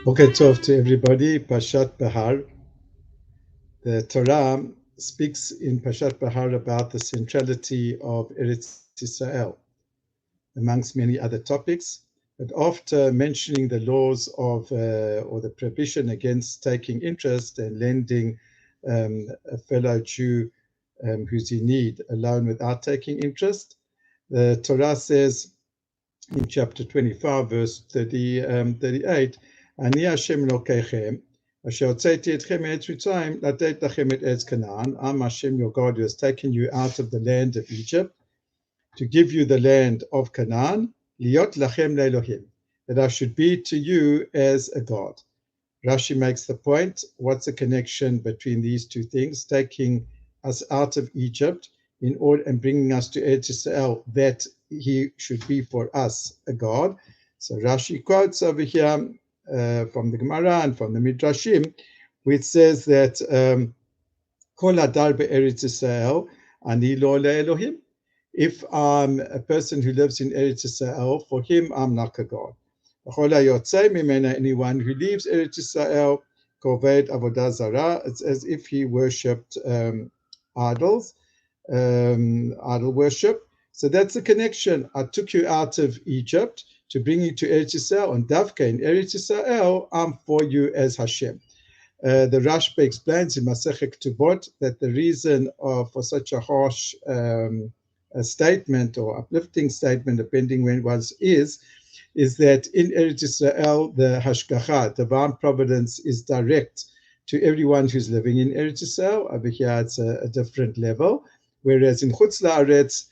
Boker Tov to everybody. Parshat Behar. The Torah speaks in Parshat Behar about the centrality of Eretz Israel, amongst many other topics. But after mentioning the laws of or the prohibition against taking interest and lending a fellow Jew who's in need a loan without taking interest, the Torah says in chapter 25, verse 38, Ani Hashem Elokeichem, asher hotzeiti etchem me'etz Mitzrayim, latet lachem et Eretz Canaan. I'm Hashem your God who has taken you out of the land of Egypt to give you the land of Canaan, liot lachem le'Elohim, that I should be to you as a God. Rashi makes the point, what's the connection between these two things? Taking us out of Egypt in order and bringing us to Eretz Israel, that he should be for us a God. So Rashi quotes over here from the Gemara and from the Midrashim, which says that Kol Adar be'Eretz Israel ani lo le'Elohim. If I'm a person who lives in Eretz Israel, for him I'm not a God. Anyone who leaves Eretz Israel, koved avodah zarah, it's as if he worshipped idols, idol worship. So that's the connection. I took you out of Egypt to bring you to Eretz Israel, and Davka in Eretz Israel, I'm for you as Hashem. The Rashba explains in Masechet Ketubot that the reason for such a harsh a statement or uplifting statement, depending when it was, is that in Eretz Israel, the Hashgacha, divine providence, is direct to everyone who's living in Eretz Israel. Over here, it's a different level. Whereas in Chutz La'aretz,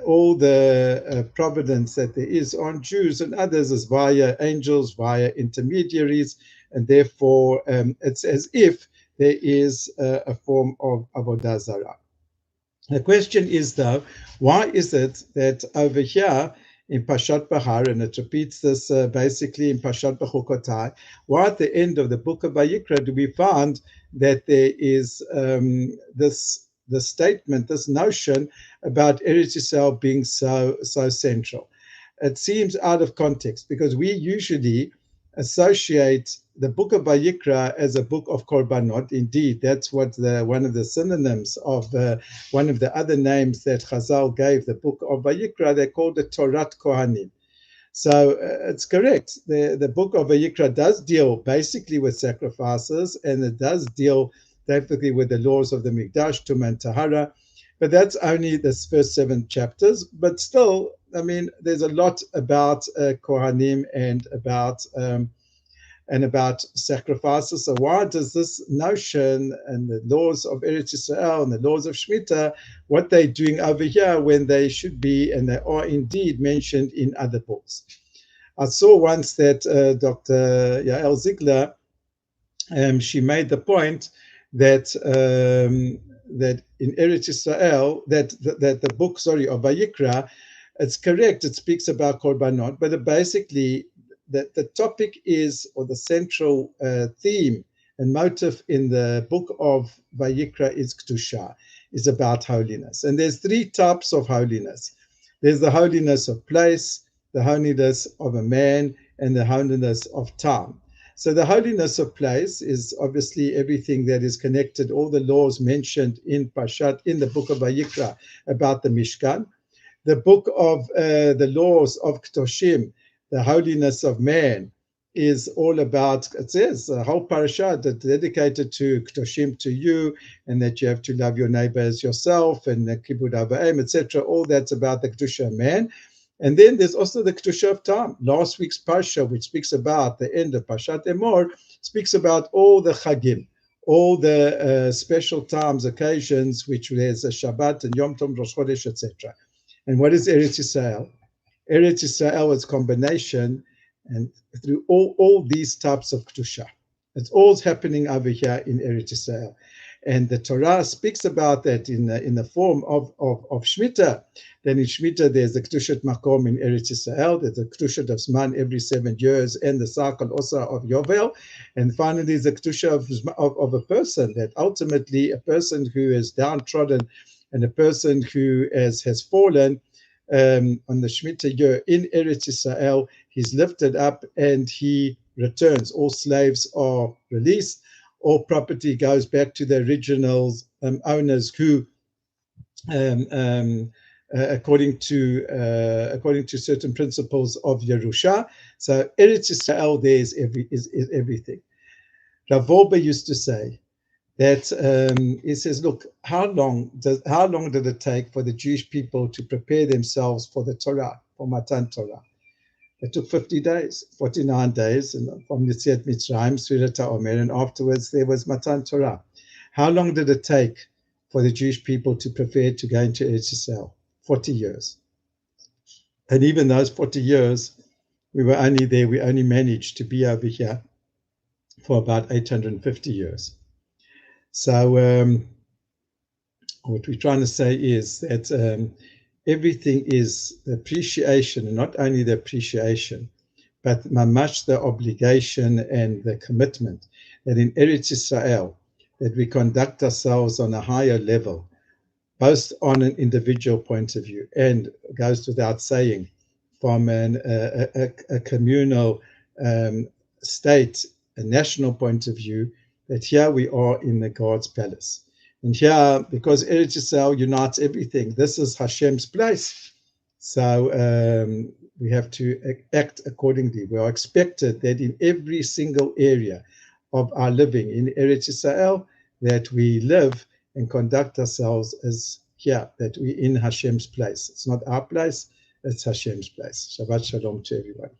all the providence that there is on Jews and others is via angels, via intermediaries, and therefore it's as if there is a form of Avodah Zarah. The question is, though, why is it that over here in Parshat Behar, and it repeats this basically in Parshat Bechukotai, why at the end of the book of Vayikra do we find that there is this statement, this notion about Eretz Yisrael being so central? It seems out of context because we usually associate the book of Vayikra as a book of korbanot. Indeed, that's what one of the synonyms of one of the other names that Chazal gave the book of Vayikra. They called it Torat Kohanim. So it's correct. The book of Vayikra does deal basically with sacrifices, and it does deal definitely with the laws of the Mikdash, Tum and Tahara. But that's only the first 7 chapters. But still, I mean, there's a lot about Kohanim and about sacrifices. So why does this notion and the laws of Eretz Yisrael and the laws of Shemitah, what they're doing over here when they should be, and they are indeed mentioned in other books? I saw once that Dr. Yael Ziegler, she made the point that that in Eretz Yisrael, that the book, of Vayikra, it's correct, it speaks about korbanot, but basically the topic is, or the central theme and motive in the book of Vayikra is Kedusha, is about holiness. And there's 3 types of holiness. There's the holiness of place, the holiness of a man, and the holiness of time. So the holiness of place is obviously everything that is connected, all the laws mentioned in Parshat, in the book of Vayikra about the Mishkan. The book of the laws of Kedoshim, the holiness of man, is all about, it says, a whole parasha that's dedicated to Kedoshim, to you, and that you have to love your neighbor as yourself, and the Kibud Avayim, etc. All that's about the Kedusha of man. And then there's also the Kedusha of time. Last week's Parsha, which speaks about the end of Parshat Emor, speaks about all the Chagim, all the special times, occasions, which there's a Shabbat and Yom Tov, Rosh Chodesh, etc. And what is Eretz Yisrael? Eretz Yisrael is combination, and through all these types of Kedusha. It's all happening over here in Eretz Yisrael. And the Torah speaks about that in the form of Shemitah. Then in Shemitah, there's the Kedushat Makom in Eretz Yisrael, there's the Kedushat of Zman every 7 years, and the cycle also of Yovel. And finally, there's the Kedusha of a person, that ultimately a person who is downtrodden and a person who has fallen on the Shemitah year in Eretz Yisrael, he's lifted up and he returns. All slaves are released. All property goes back to the original owners who, um, um, according to certain principles of Yerusha. So Eretz Yisrael there is everything. Rav Wolbe used to say that he says, look, how long did it take for the Jewish people to prepare themselves for the Torah, for Matan Torah? It took 50 days, 49 days, and from Yetziat Mitzrayim, Sfirat HaOmer, and afterwards there was Matan Torah. How long did it take for the Jewish people to prepare to go into Eretz Yisrael? 40 years. And even those 40 years, we were only there, we only managed to be over here for about 850 years. So what we're trying to say is that everything is the appreciation, and not only the appreciation, but mamash the obligation and the commitment that in Eretz Yisrael, that we conduct ourselves on a higher level, both on an individual point of view, and goes without saying, from a communal state, a national point of view, that here we are in the God's palace. And here, because Eretz Yisrael unites everything, this is Hashem's place. So we have to act accordingly. We are expected that in every single area of our living in Eretz Yisrael, that we live and conduct ourselves as here, that we're in Hashem's place. It's not our place, it's Hashem's place. Shabbat Shalom to everyone.